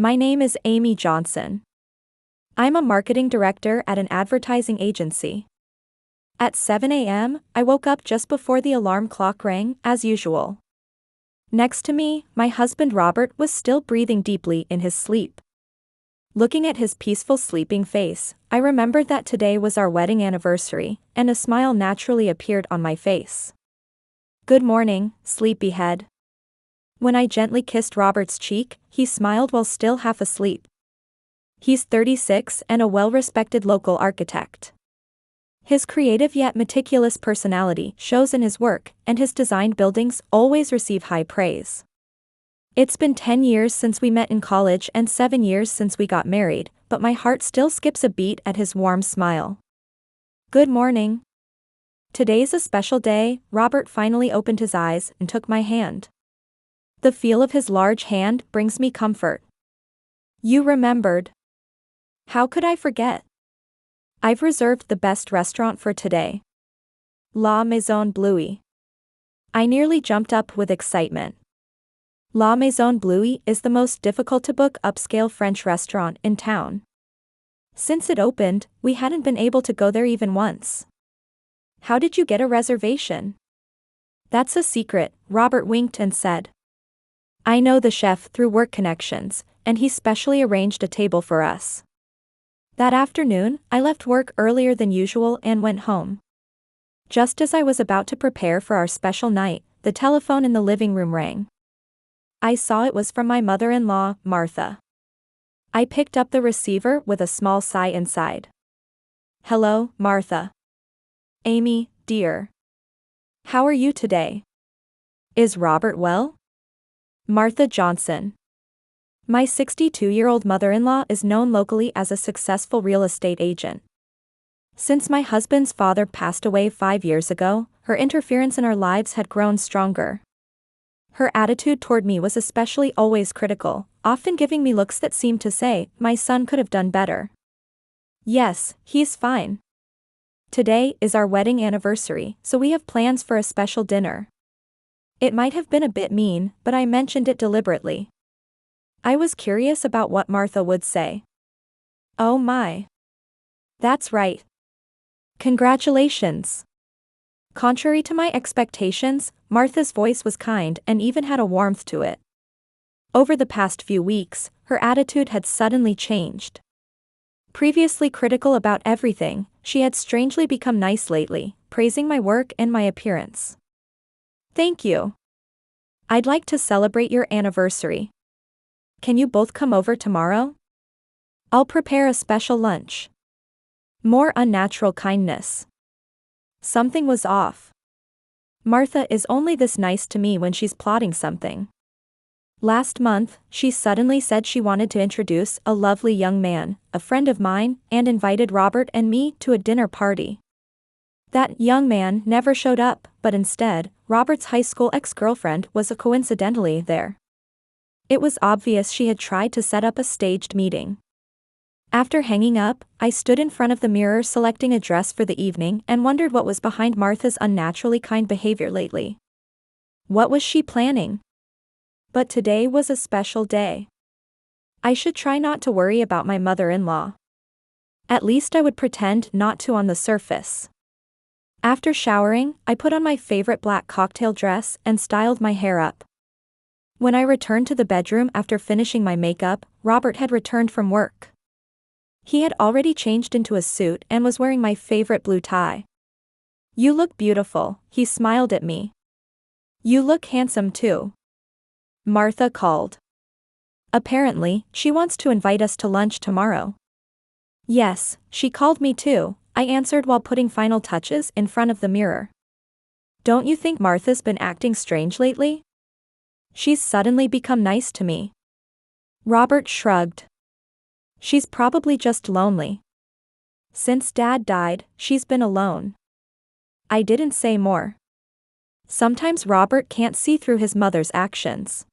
My name is Amy Johnson. I'm a marketing director at an advertising agency. At 7 a.m., I woke up just before the alarm clock rang, as usual. Next to me, my husband Robert was still breathing deeply in his sleep. Looking at his peaceful sleeping face, I remembered that today was our wedding anniversary, and a smile naturally appeared on my face. "Good morning, sleepyhead." When I gently kissed Robert's cheek, he smiled while still half asleep. He's 36 and a well-respected local architect. His creative yet meticulous personality shows in his work, and his designed buildings always receive high praise. It's been 10 years since we met in college and 7 years since we got married, but my heart still skips a beat at his warm smile. "Good morning." "Today's a special day." Robert finally opened his eyes and took my hand. The feel of his large hand brings me comfort. "You remembered. How could I forget? I've reserved the best restaurant for today. La Maison Bluey." I nearly jumped up with excitement. La Maison Bluey is the most difficult to book upscale French restaurant in town. Since it opened, we hadn't been able to go there even once. "How did you get a reservation?" "That's a secret," Robert winked and said. "I know the chef through work connections, and he specially arranged a table for us." That afternoon, I left work earlier than usual and went home. Just as I was about to prepare for our special night, the telephone in the living room rang. I saw it was from my mother-in-law, Martha. I picked up the receiver with a small sigh inside. "Hello, Martha." "Amy, dear. How are you today? Is Robert well?" Martha Johnson. My 62-year-old mother-in-law is known locally as a successful real estate agent. Since my husband's father passed away 5 years ago, her interference in our lives had grown stronger. Her attitude toward me was especially always critical, often giving me looks that seemed to say, my son could have done better. "Yes, he's fine. Today is our wedding anniversary, so we have plans for a special dinner." It might have been a bit mean, but I mentioned it deliberately. I was curious about what Martha would say. "Oh my. That's right. Congratulations." Contrary to my expectations, Martha's voice was kind and even had a warmth to it. Over the past few weeks, her attitude had suddenly changed. Previously critical about everything, she had strangely become nice lately, praising my work and my appearance. "Thank you. I'd like to celebrate your anniversary. Can you both come over tomorrow? I'll prepare a special lunch." More unnatural kindness. Something was off. Martha is only this nice to me when she's plotting something. Last month, she suddenly said she wanted to introduce a lovely young man, a friend of mine, and invited Robert and me to a dinner party. That young man never showed up, but instead, Robert's high school ex-girlfriend was coincidentally there. It was obvious she had tried to set up a staged meeting. After hanging up, I stood in front of the mirror selecting a dress for the evening and wondered what was behind Martha's unnaturally kind behavior lately. What was she planning? But today was a special day. I should try not to worry about my mother-in-law. At least I would pretend not to on the surface. After showering, I put on my favorite black cocktail dress and styled my hair up. When I returned to the bedroom after finishing my makeup, Robert had returned from work. He had already changed into a suit and was wearing my favorite blue tie. "You look beautiful," he smiled at me. "You look handsome too." Martha called. Apparently, she wants to invite us to lunch tomorrow. Yes, she called me too, I answered while putting final touches in front of the mirror. "Don't you think Martha's been acting strange lately? She's suddenly become nice to me." Robert shrugged. "She's probably just lonely. Since Dad died, she's been alone." I didn't say more. Sometimes Robert can't see through his mother's actions.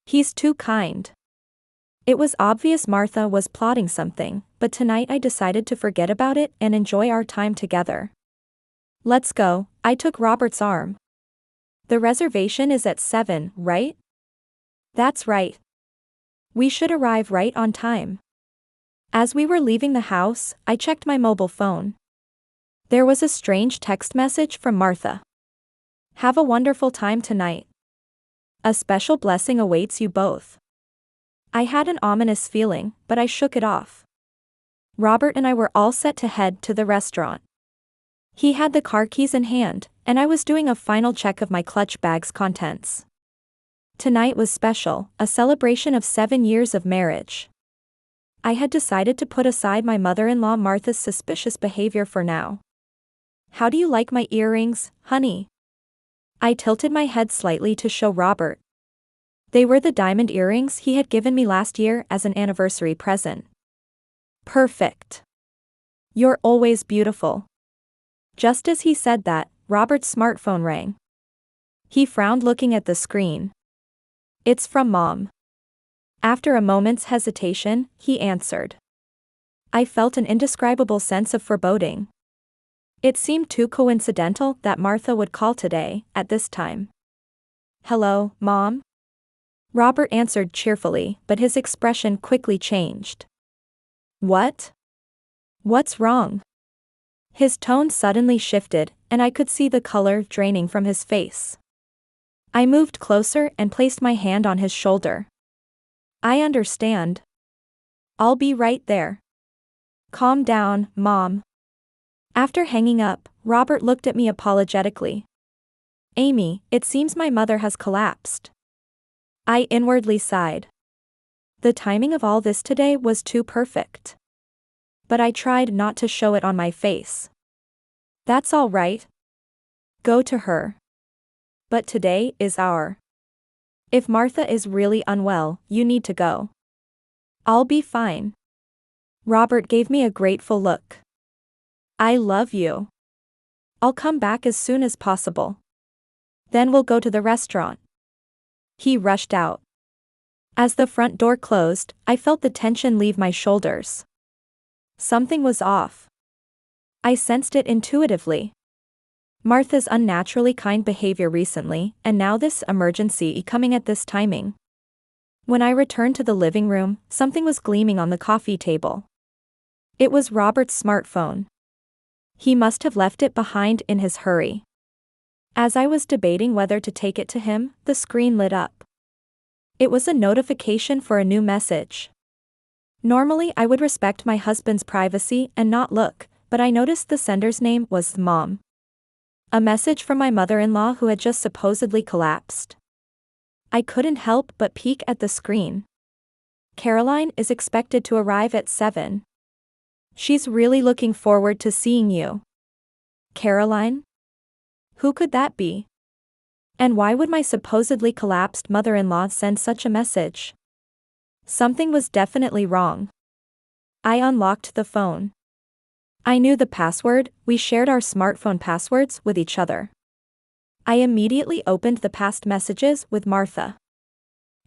He's too kind. It was obvious Martha was plotting something, but tonight I decided to forget about it and enjoy our time together. "Let's go," I took Robert's arm. "The reservation is at 7, right?" "That's right. We should arrive right on time. As we were leaving the house, I checked my mobile phone. There was a strange text message from Martha. Have a wonderful time tonight. A special blessing awaits you both. I had an ominous feeling, but I shook it off. Robert and I were all set to head to the restaurant. He had the car keys in hand, and I was doing a final check of my clutch bag's contents. Tonight was special, a celebration of 7 years of marriage. I had decided to put aside my mother-in-law Martha's suspicious behavior for now. How do you like my earrings, honey? I tilted my head slightly to show Robert. They were the diamond earrings he had given me last year as an anniversary present. Perfect. You're always beautiful. Just as he said that, Robert's smartphone rang. He frowned looking at the screen. It's from Mom. After a moment's hesitation, he answered. I felt an indescribable sense of foreboding. It seemed too coincidental that Martha would call today, at this time. Hello, Mom? Robert answered cheerfully, but his expression quickly changed. What? What's wrong? His tone suddenly shifted, and I could see the color draining from his face. I moved closer and placed my hand on his shoulder. I understand. I'll be right there. Calm down, Mom. After hanging up, Robert looked at me apologetically. Amy, it seems my mother has collapsed. I inwardly sighed. The timing of all this today was too perfect. But I tried not to show it on my face. That's all right. Go to her. But today is our. If Martha is really unwell, you need to go. I'll be fine. Robert gave me a grateful look. I love you. I'll come back as soon as possible. Then we'll go to the restaurant. He rushed out. As the front door closed, I felt the tension leave my shoulders. Something was off. I sensed it intuitively. Martha's unnaturally kind behavior recently, and now this emergency coming at this timing. When I returned to the living room, something was gleaming on the coffee table. It was Robert's smartphone. He must have left it behind in his hurry. As I was debating whether to take it to him, the screen lit up. It was a notification for a new message. Normally I would respect my husband's privacy and not look, but I noticed the sender's name was Mom. A message from my mother-in-law who had just supposedly collapsed. I couldn't help but peek at the screen. Caroline is expected to arrive at 7. She's really looking forward to seeing you. Caroline? Who could that be? And why would my supposedly collapsed mother-in-law send such a message? Something was definitely wrong. I unlocked the phone. I knew the password, we shared our smartphone passwords with each other. I immediately opened the past messages with Martha.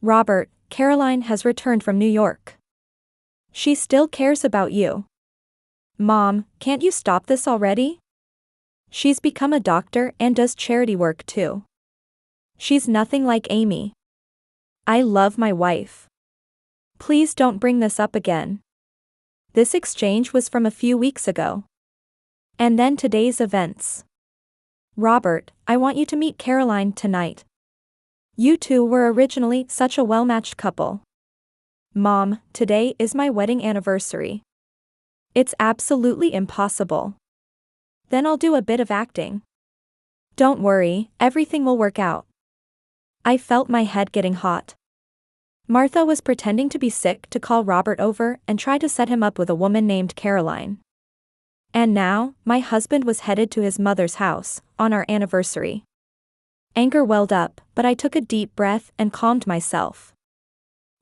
Robert, Caroline has returned from New York. She still cares about you. Mom, can't you stop this already? She's become a doctor and does charity work too. She's nothing like Amy. I love my wife. Please don't bring this up again. This exchange was from a few weeks ago. And then today's events. Robert, I want you to meet Caroline tonight. You two were originally such a well-matched couple. Mom, today is my wedding anniversary. It's absolutely impossible. Then I'll do a bit of acting. Don't worry, everything will work out. I felt my head getting hot. Martha was pretending to be sick to call Robert over and try to set him up with a woman named Caroline. And now, my husband was headed to his mother's house, on our anniversary. Anger welled up, but I took a deep breath and calmed myself.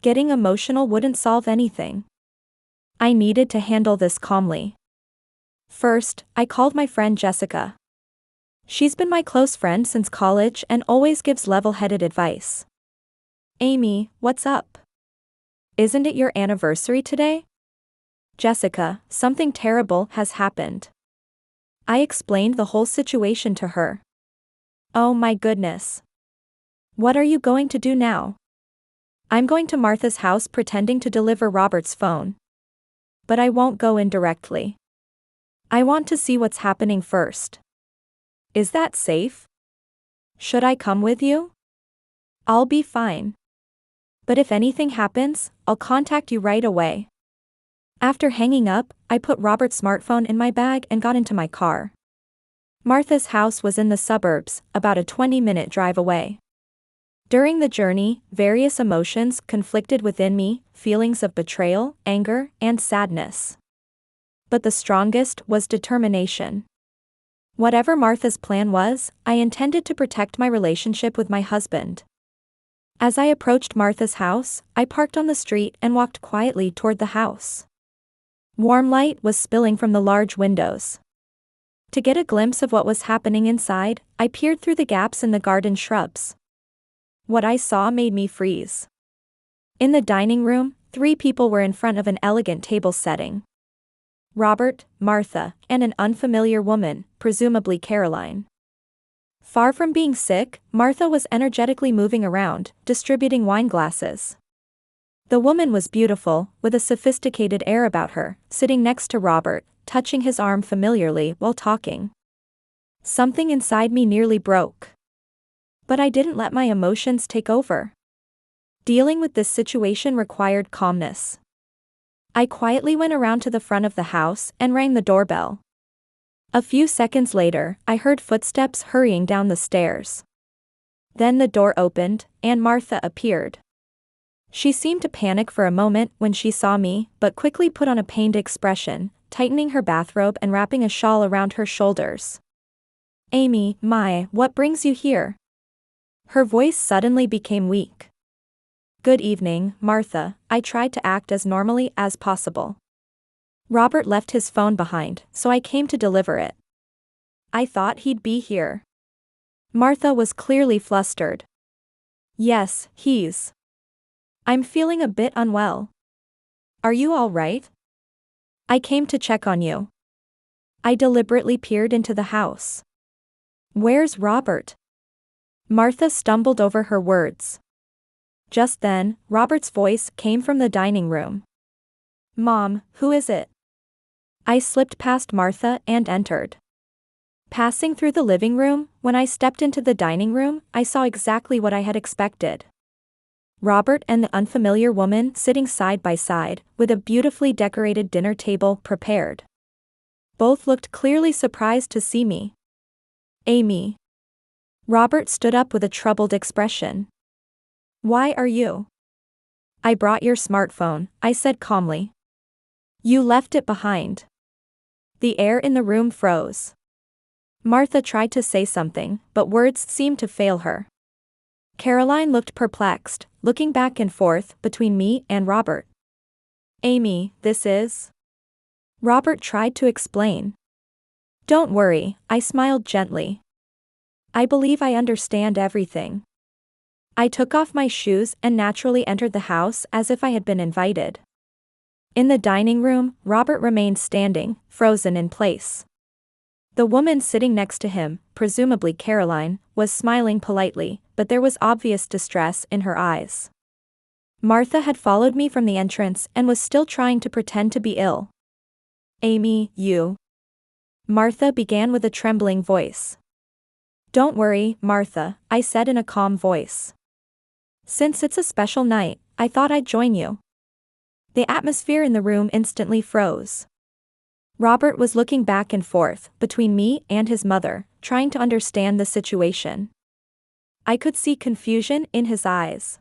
Getting emotional wouldn't solve anything. I needed to handle this calmly. First, I called my friend Jessica. She's been my close friend since college and always gives level-headed advice. Amy, what's up? Isn't it your anniversary today? Jessica, something terrible has happened. I explained the whole situation to her. Oh my goodness. What are you going to do now? I'm going to Martha's house pretending to deliver Robert's phone. But I won't go in directly. I want to see what's happening first. Is that safe? Should I come with you? I'll be fine. But if anything happens, I'll contact you right away. After hanging up, I put Robert's smartphone in my bag and got into my car. Martha's house was in the suburbs, about a 20-minute drive away. During the journey, various emotions conflicted within me, feelings of betrayal, anger, and sadness. But the strongest was determination. Whatever Martha's plan was, I intended to protect my relationship with my husband. As I approached Martha's house, I parked on the street and walked quietly toward the house. Warm light was spilling from the large windows. To get a glimpse of what was happening inside, I peered through the gaps in the garden shrubs. What I saw made me freeze. In the dining room, 3 people were in front of an elegant table setting. Robert, Martha, and an unfamiliar woman, presumably Caroline. Far from being sick, Martha was energetically moving around, distributing wine glasses. The woman was beautiful, with a sophisticated air about her, sitting next to Robert, touching his arm familiarly while talking. Something inside me nearly broke. But I didn't let my emotions take over. Dealing with this situation required calmness. I quietly went around to the front of the house and rang the doorbell. A few seconds later, I heard footsteps hurrying down the stairs. Then the door opened, and Martha appeared. She seemed to panic for a moment when she saw me, but quickly put on a pained expression, tightening her bathrobe and wrapping a shawl around her shoulders. "Amy, what brings you here?" Her voice suddenly became weak. "Good evening, Martha," I tried to act as normally as possible. "Robert left his phone behind, so I came to deliver it. I thought he'd be here." Martha was clearly flustered. "Yes, I'm feeling a bit unwell." "Are you all right?" "I came to check on you." I deliberately peered into the house. "Where's Robert?" Martha stumbled over her words. Just then, Robert's voice came from the dining room. "Mom, who is it?" I slipped past Martha and entered. Passing through the living room, when I stepped into the dining room, I saw exactly what I had expected. Robert and the unfamiliar woman sitting side by side, with a beautifully decorated dinner table prepared. Both looked clearly surprised to see me. "Amy." Robert stood up with a troubled expression. "Why are you?" "I brought your smartphone," I said calmly. "You left it behind." The air in the room froze. Martha tried to say something, but words seemed to fail her. Caroline looked perplexed, looking back and forth between me and Robert. "Amy, this is..." Robert tried to explain. "Don't worry," I smiled gently. "I believe I understand everything." I took off my shoes and naturally entered the house as if I had been invited. In the dining room, Robert remained standing, frozen in place. The woman sitting next to him, presumably Caroline, was smiling politely, but there was obvious distress in her eyes. Martha had followed me from the entrance and was still trying to pretend to be ill. "Amy, you..." Martha began with a trembling voice. "Don't worry, Martha," I said in a calm voice. "Since it's a special night, I thought I'd join you." The atmosphere in the room instantly froze. Robert was looking back and forth, between me and his mother, trying to understand the situation. I could see confusion in his eyes.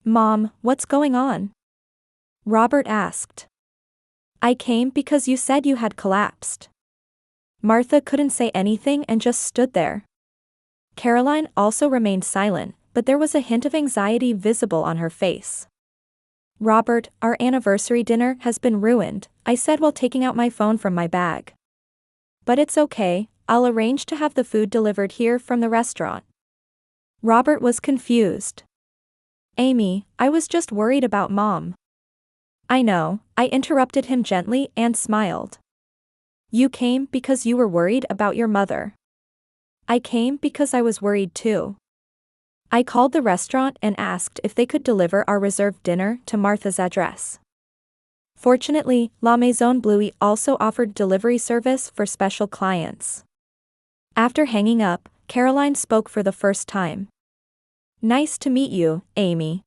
"Mom, what's going on?" Robert asked. "I came because you said you had collapsed." Martha couldn't say anything and just stood there. Caroline also remained silent, but there was a hint of anxiety visible on her face. "Robert, our anniversary dinner has been ruined," I said while taking out my phone from my bag. "But it's okay, I'll arrange to have the food delivered here from the restaurant." Robert was confused. "Amy, I was just worried about Mom." "I know," I interrupted him gently and smiled. "You came because you were worried about your mother." "I came because I was worried too." I called the restaurant and asked if they could deliver our reserved dinner to Martha's address. Fortunately, La Maison Bluey also offered delivery service for special clients. After hanging up, Caroline spoke for the first time. "Nice to meet you, Amy."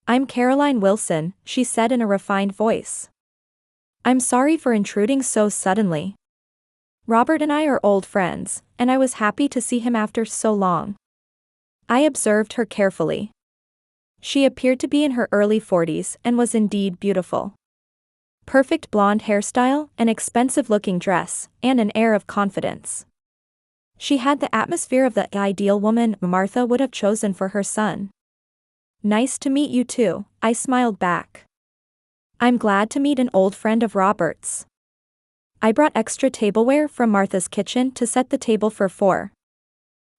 "I'm Caroline Wilson," she said in a refined voice. "I'm sorry for intruding so suddenly. Robert and I are old friends, and I was happy to see him after so long." I observed her carefully. She appeared to be in her early 40s and was indeed beautiful. Perfect blonde hairstyle, an expensive-looking dress, and an air of confidence. She had the atmosphere of the ideal woman Martha would have chosen for her son. "Nice to meet you too," I smiled back. "I'm glad to meet an old friend of Robert's." I brought extra tableware from Martha's kitchen to set the table for 4.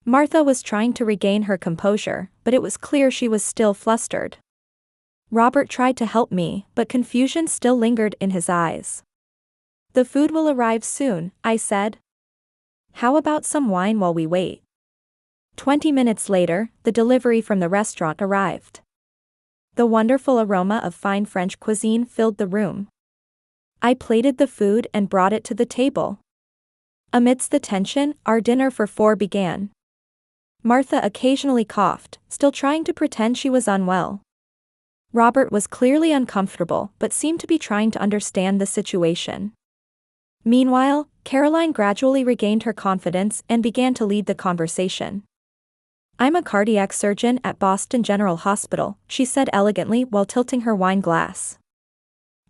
Martha was trying to regain her composure, but it was clear she was still flustered. Robert tried to help me, but confusion still lingered in his eyes. "The food will arrive soon," I said. "How about some wine while we wait?" 20 minutes later, the delivery from the restaurant arrived. The wonderful aroma of fine French cuisine filled the room. I plated the food and brought it to the table. Amidst the tension, our dinner for 4 began. Martha occasionally coughed, still trying to pretend she was unwell. Robert was clearly uncomfortable but seemed to be trying to understand the situation. Meanwhile, Caroline gradually regained her confidence and began to lead the conversation. "I'm a cardiac surgeon at Boston General Hospital," she said elegantly while tilting her wine glass.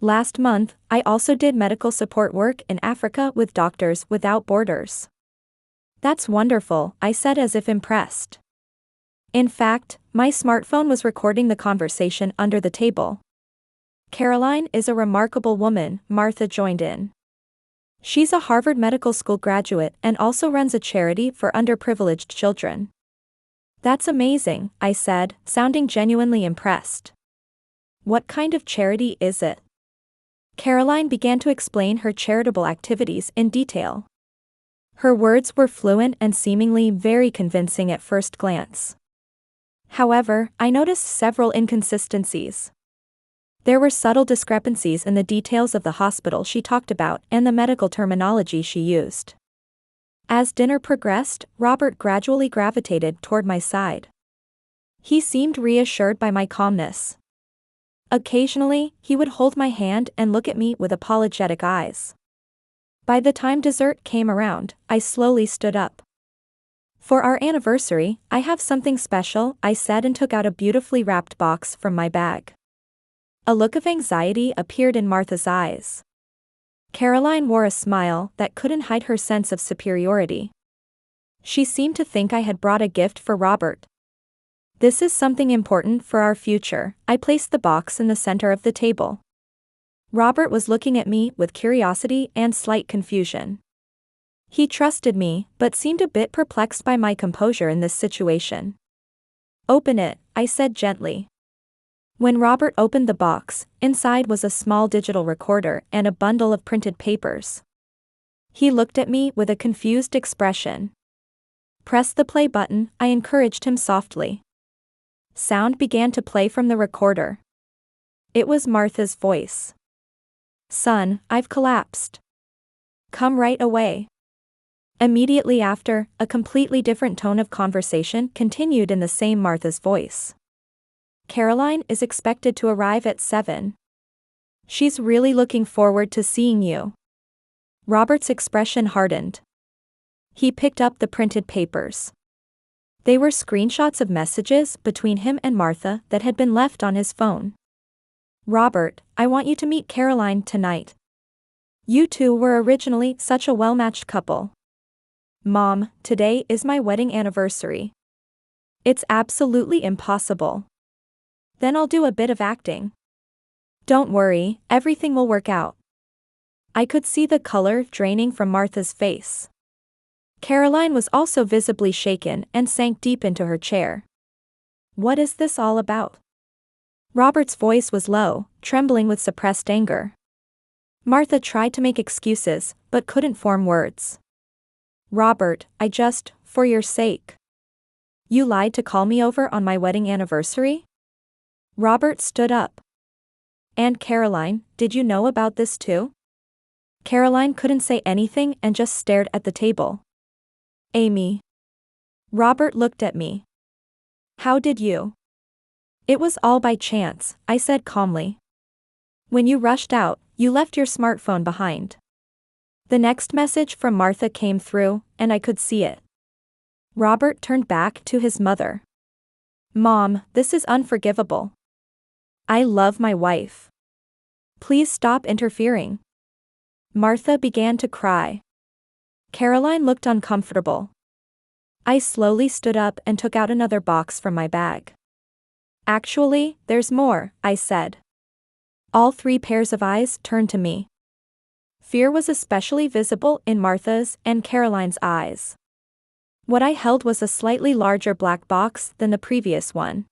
"Last month, I also did medical support work in Africa with Doctors Without Borders." "That's wonderful," I said as if impressed. In fact, my smartphone was recording the conversation under the table. "Caroline is a remarkable woman," Martha joined in. "She's a Harvard Medical School graduate and also runs a charity for underprivileged children." "That's amazing," I said, sounding genuinely impressed. "What kind of charity is it?" Caroline began to explain her charitable activities in detail. Her words were fluent and seemingly very convincing at first glance. However, I noticed several inconsistencies. There were subtle discrepancies in the details of the hospital she talked about and the medical terminology she used. As dinner progressed, Robert gradually gravitated toward my side. He seemed reassured by my calmness. Occasionally, he would hold my hand and look at me with apologetic eyes. By the time dessert came around, I slowly stood up. "For our anniversary, I have something special," I said and took out a beautifully wrapped box from my bag. A look of anxiety appeared in Martha's eyes. Caroline wore a smile that couldn't hide her sense of superiority. She seemed to think I had brought a gift for Robert. "This is something important for our future." I placed the box in the center of the table. Robert was looking at me with curiosity and slight confusion. He trusted me, but seemed a bit perplexed by my composure in this situation. "Open it," I said gently. When Robert opened the box, inside was a small digital recorder and a bundle of printed papers. He looked at me with a confused expression. "Press the play button," I encouraged him softly. Sound began to play from the recorder. It was Martha's voice. "Son, I've collapsed. Come right away." Immediately after, a completely different tone of conversation continued in the same Martha's voice. "Caroline is expected to arrive at 7. She's really looking forward to seeing you." Robert's expression hardened. He picked up the printed papers. They were screenshots of messages between him and Martha that had been left on his phone. "Robert, I want you to meet Caroline tonight. You two were originally such a well-matched couple. Mom, today is my wedding anniversary. It's absolutely impossible. Then I'll do a bit of acting. Don't worry, everything will work out." I could see the color draining from Martha's face. Caroline was also visibly shaken and sank deep into her chair. "What is this all about?" Robert's voice was low, trembling with suppressed anger. Martha tried to make excuses, but couldn't form words. "Robert, for your sake. You lied to call me over on my wedding anniversary? Robert stood up. And Caroline, did you know about this too? Caroline couldn't say anything and just stared at the table. Amy. Robert looked at me. How did you? It was all by chance, I said calmly. When you rushed out, you left your smartphone behind. The next message from Martha came through, and I could see it. Robert turned back to his mother. Mom, this is unforgivable. I love my wife. Please stop interfering. Martha began to cry. Caroline looked uncomfortable. I slowly stood up and took out another box from my bag. Actually, there's more, I said. All 3 pairs of eyes turned to me. Fear was especially visible in Martha's and Caroline's eyes. What I held was a slightly larger black box than the previous one.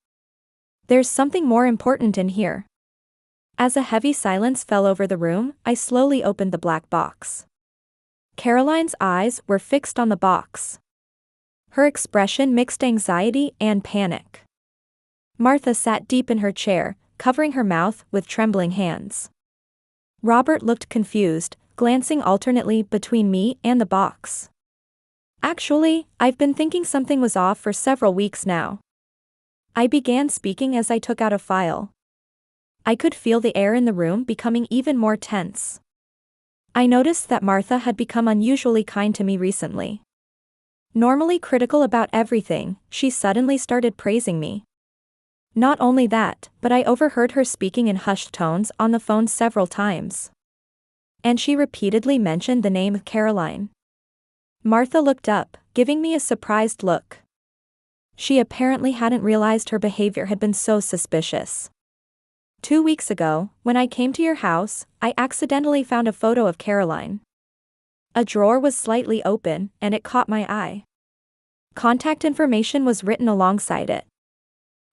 There's something more important in here. As a heavy silence fell over the room, I slowly opened the black box. Caroline's eyes were fixed on the box. Her expression mixed anxiety and panic. Martha sat deep in her chair, covering her mouth with trembling hands. Robert looked confused, glancing alternately between me and the box. Actually, I've been thinking something was off for several weeks now. I began speaking as I took out a file. I could feel the air in the room becoming even more tense. I noticed that Martha had become unusually kind to me recently. Normally critical about everything, she suddenly started praising me. Not only that, but I overheard her speaking in hushed tones on the phone several times. And she repeatedly mentioned the name of Caroline. Martha looked up, giving me a surprised look. She apparently hadn't realized her behavior had been so suspicious. 2 weeks ago, when I came to your house, I accidentally found a photo of Caroline. A drawer was slightly open, and it caught my eye. Contact information was written alongside it.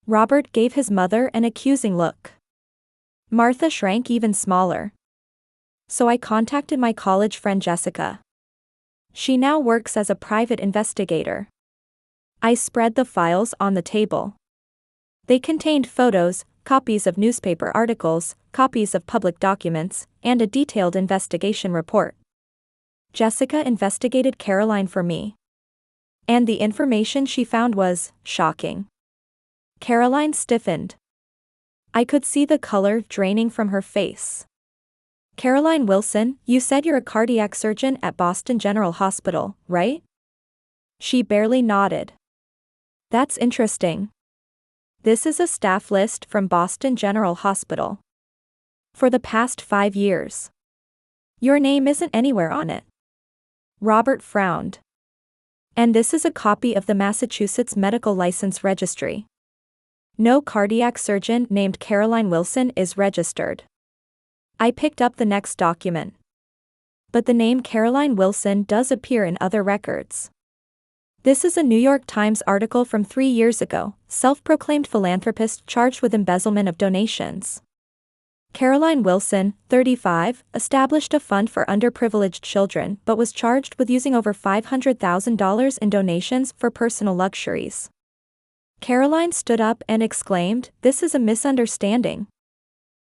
Robert gave his mother an accusing look. Martha shrank even smaller. So I contacted my college friend Jessica. She now works as a private investigator. I spread the files on the table. They contained photos, copies of newspaper articles, copies of public documents, and a detailed investigation report. Jessica investigated Caroline for me. And the information she found was shocking. Caroline stiffened. I could see the color draining from her face. Caroline Wilson, you said you're a cardiac surgeon at Boston General Hospital, right? She barely nodded. That's interesting. This is a staff list from Boston General Hospital. For the past 5 years. Your name isn't anywhere on it. Robert frowned. And this is a copy of the Massachusetts Medical License Registry. No cardiac surgeon named Caroline Wilson is registered. I picked up the next document. But the name Caroline Wilson does appear in other records. This is a New York Times article from 3 years ago, self-proclaimed philanthropist charged with embezzlement of donations. Caroline Wilson, 35, established a fund for underprivileged children but was charged with using over $500,000 in donations for personal luxuries. Caroline stood up and exclaimed, "This is a misunderstanding."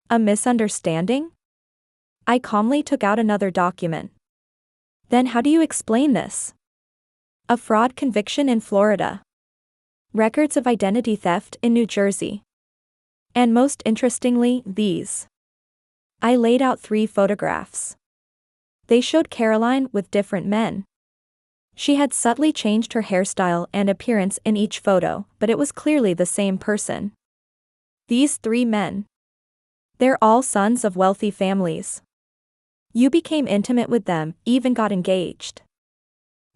A misunderstanding? I calmly took out another document. Then how do you explain this? A fraud conviction in Florida. Records of identity theft in New Jersey. And most interestingly, these. I laid out 3 photographs. They showed Caroline with different men. She had subtly changed her hairstyle and appearance in each photo, but it was clearly the same person. These 3 men. They're all sons of wealthy families. You became intimate with them, even got engaged.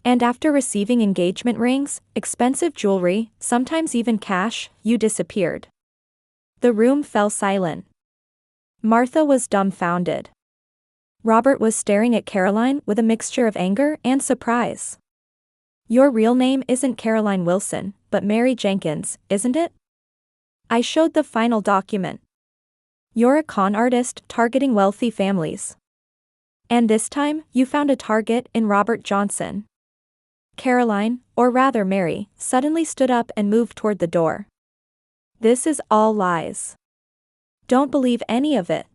And after receiving engagement rings, expensive jewelry, sometimes even cash, you disappeared. The room fell silent. Martha was dumbfounded. Robert was staring at Caroline with a mixture of anger and surprise. Your real name isn't Caroline Wilson, but Mary Jenkins, isn't it? I showed the final document. You're a con artist targeting wealthy families. And this time, you found a target in Robert Johnson. Caroline, or rather Mary, suddenly stood up and moved toward the door. This is all lies. Don't believe any of it.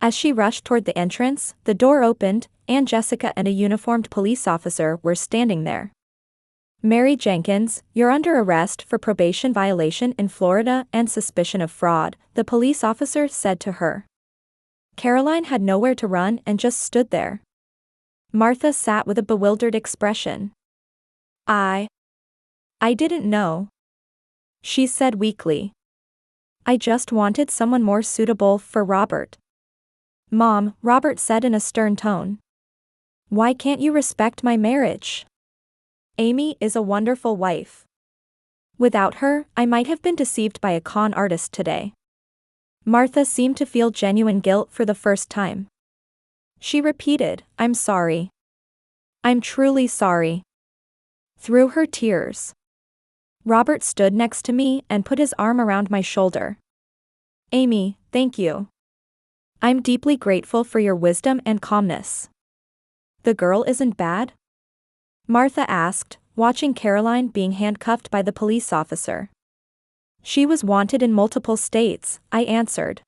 As she rushed toward the entrance, the door opened, and Jessica and a uniformed police officer were standing there. Mary Jenkins, you're under arrest for probation violation in Florida and suspicion of fraud, the police officer said to her. Caroline had nowhere to run and just stood there. Martha sat with a bewildered expression. I didn't know, she said weakly. I just wanted someone more suitable for Robert. Mom, Robert said in a stern tone. Why can't you respect my marriage? Amy is a wonderful wife. Without her, I might have been deceived by a con artist today. Martha seemed to feel genuine guilt for the first time. She repeated, I'm sorry. I'm truly sorry. Through her tears. Robert stood next to me and put his arm around my shoulder. Amy, thank you. I'm deeply grateful for your wisdom and calmness. The girl isn't bad? Martha asked, watching Caroline being handcuffed by the police officer. She was wanted in multiple states, I answered.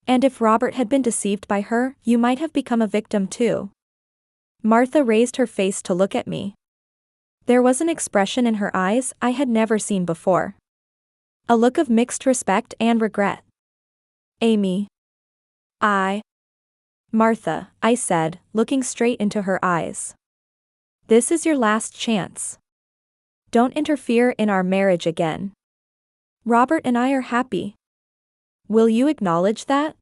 And if Robert had been deceived by her, you might have become a victim too. Martha raised her face to look at me. There was an expression in her eyes I had never seen before. A look of mixed respect and regret. Amy. Martha, I said, looking straight into her eyes. This is your last chance. Don't interfere in our marriage again. Robert and I are happy. Will you acknowledge that?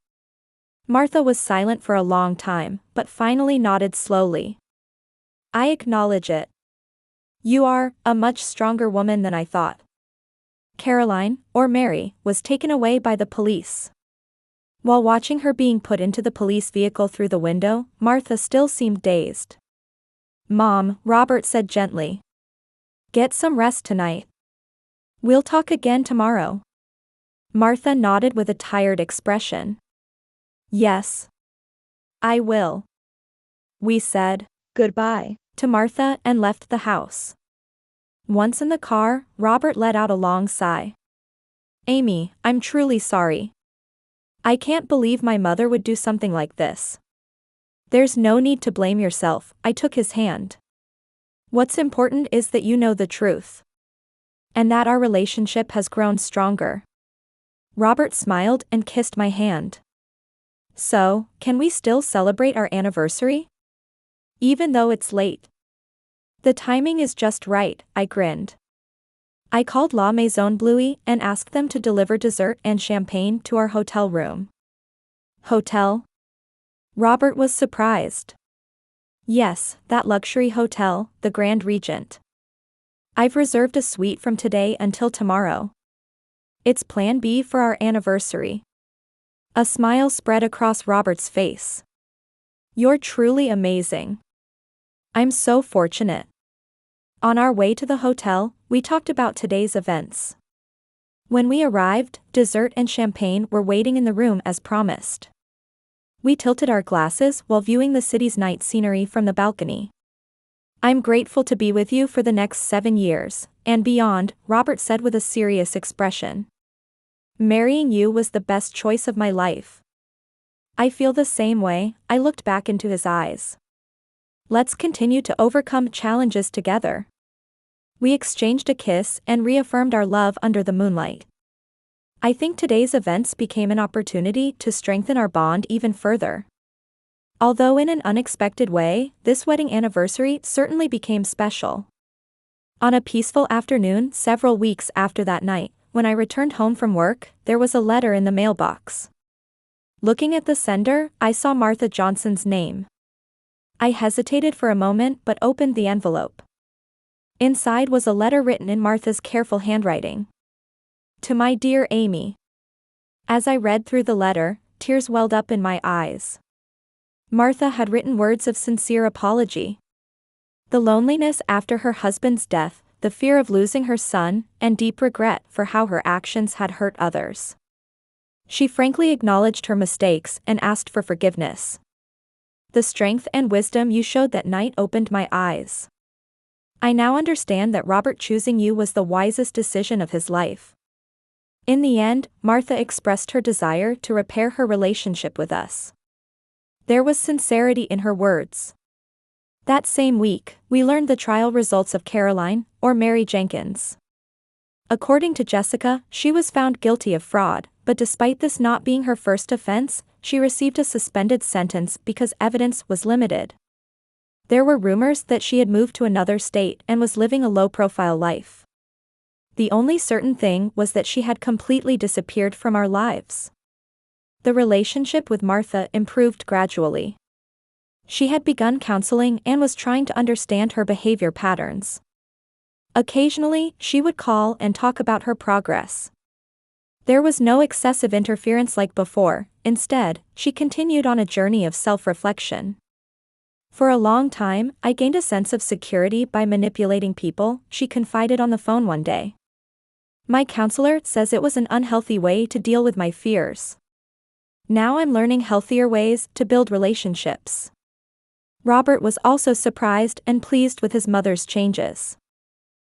Martha was silent for a long time, but finally nodded slowly. I acknowledge it. You are a much stronger woman than I thought. Caroline, or Mary, was taken away by the police. While watching her being put into the police vehicle through the window, Martha still seemed dazed. Mom, Robert said gently. Get some rest tonight. We'll talk again tomorrow. Martha nodded with a tired expression. Yes. I will. We said goodbye to Martha and left the house. Once in the car, Robert let out a long sigh. Amy, I'm truly sorry. I can't believe my mother would do something like this. There's no need to blame yourself, I took his hand. What's important is that you know the truth. And that our relationship has grown stronger. Robert smiled and kissed my hand. So, can we still celebrate our anniversary? Even though it's late. The timing is just right, I grinned. I called La Maison Bluey and asked them to deliver dessert and champagne to our hotel room. Hotel? Robert was surprised. Yes, that luxury hotel, the Grand Regent. I've reserved a suite from today until tomorrow. It's plan B for our anniversary. A smile spread across Robert's face. You're truly amazing. I'm so fortunate. On our way to the hotel, we talked about today's events. When we arrived, dessert and champagne were waiting in the room as promised. We tilted our glasses while viewing the city's night scenery from the balcony. I'm grateful to be with you for the next 7 years, and beyond, Robert said with a serious expression. Marrying you was the best choice of my life. I feel the same way, I looked back into his eyes. Let's continue to overcome challenges together. We exchanged a kiss and reaffirmed our love under the moonlight. I think today's events became an opportunity to strengthen our bond even further. Although in an unexpected way, this wedding anniversary certainly became special. On a peaceful afternoon several weeks after that night, when I returned home from work, there was a letter in the mailbox. Looking at the sender, I saw Martha Johnson's name. I hesitated for a moment but opened the envelope. Inside was a letter written in Martha's careful handwriting. To my dear Amy. As I read through the letter, tears welled up in my eyes. Martha had written words of sincere apology. The loneliness after her husband's death, the fear of losing her son, and deep regret for how her actions had hurt others. She frankly acknowledged her mistakes and asked for forgiveness. The strength and wisdom you showed that night opened my eyes. I now understand that Robert choosing you was the wisest decision of his life. In the end, Martha expressed her desire to repair her relationship with us. There was sincerity in her words. That same week, we learned the trial results of Caroline, or Mary Jenkins. According to Jessica, she was found guilty of fraud, but despite this not being her first offense, she received a suspended sentence because evidence was limited. There were rumors that she had moved to another state and was living a low-profile life. The only certain thing was that she had completely disappeared from our lives. The relationship with Martha improved gradually. She had begun counseling and was trying to understand her behavior patterns. Occasionally, she would call and talk about her progress. There was no excessive interference like before. Instead, she continued on a journey of self-reflection. For a long time, I gained a sense of security by manipulating people, she confided on the phone one day. My counselor says it was an unhealthy way to deal with my fears. Now I'm learning healthier ways to build relationships. Robert was also surprised and pleased with his mother's changes.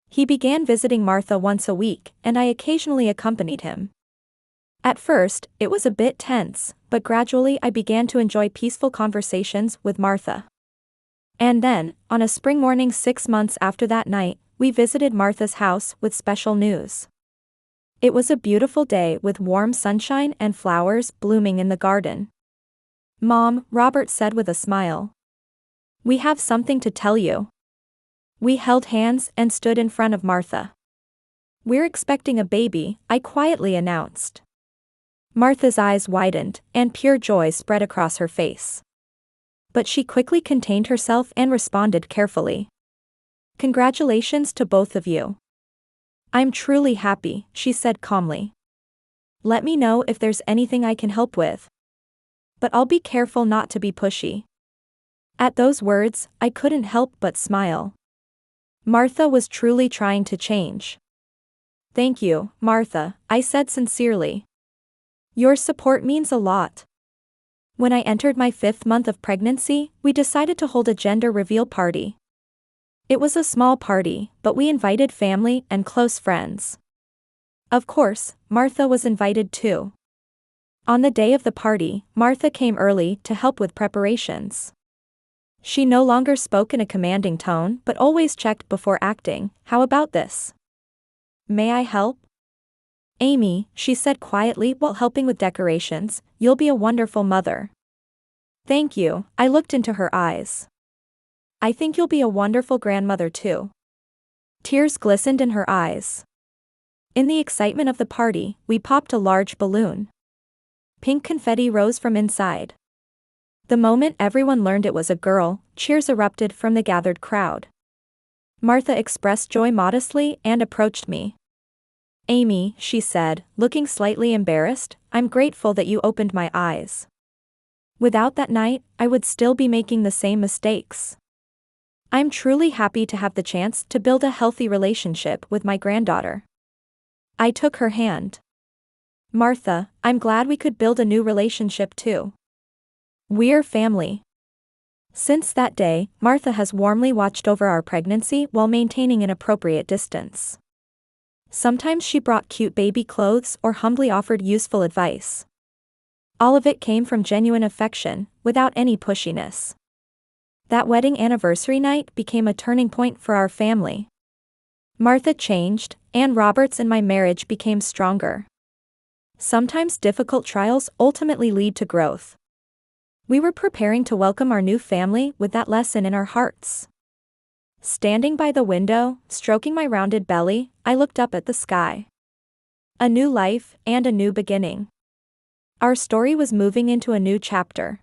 He began visiting Martha once a week, and I occasionally accompanied him. At first, it was a bit tense, but gradually I began to enjoy peaceful conversations with Martha. And then, on a spring morning 6 months after that night, we visited Martha's house with special news. It was a beautiful day with warm sunshine and flowers blooming in the garden. "Mom," Robert said with a smile. "We have something to tell you." We held hands and stood in front of Martha. "We're expecting a baby," I quietly announced. Martha's eyes widened, and pure joy spread across her face. But she quickly contained herself and responded carefully. "Congratulations to both of you. I'm truly happy," she said calmly. "Let me know if there's anything I can help with. But I'll be careful not to be pushy." At those words, I couldn't help but smile. Martha was truly trying to change. "Thank you, Martha," I said sincerely. "Your support means a lot." When I entered my 5th month of pregnancy, we decided to hold a gender reveal party. It was a small party, but we invited family and close friends. Of course, Martha was invited too. On the day of the party, Martha came early to help with preparations. She no longer spoke in a commanding tone but always checked before acting. "How about this? May I help?" "Amy," she said quietly while helping with decorations, "you'll be a wonderful mother." "Thank you," I looked into her eyes. "I think you'll be a wonderful grandmother too." Tears glistened in her eyes. In the excitement of the party, we popped a large balloon. Pink confetti rose from inside. The moment everyone learned it was a girl, cheers erupted from the gathered crowd. Martha expressed joy modestly and approached me. "Amy," she said, looking slightly embarrassed, "I'm grateful that you opened my eyes. Without that night, I would still be making the same mistakes. I'm truly happy to have the chance to build a healthy relationship with my granddaughter." I took her hand. "Martha, I'm glad we could build a new relationship too. We're family." Since that day, Martha has warmly watched over our pregnancy while maintaining an appropriate distance. Sometimes she brought cute baby clothes or humbly offered useful advice. All of it came from genuine affection, without any pushiness. That wedding anniversary night became a turning point for our family. Martha changed, and Robert's and my marriage became stronger. Sometimes difficult trials ultimately lead to growth. We were preparing to welcome our new family with that lesson in our hearts. Standing by the window, stroking my rounded belly, I looked up at the sky. A new life and a new beginning. Our story was moving into a new chapter.